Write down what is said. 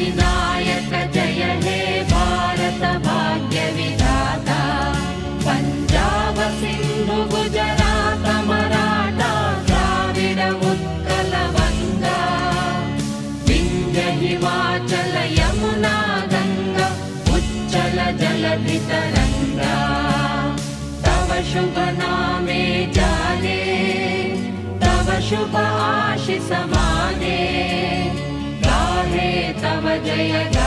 अधिनायक जय हे भारत भाग्य विधाता पंजाब सिंधु गुजरात मराठा द्राविड उत्कल बंगा विंध्य हिमाचल यमुना गंगा उच्चल जलधि तरंगा तव शुभ नामे जाने तव शुभ आशीष माने गाहे तव जय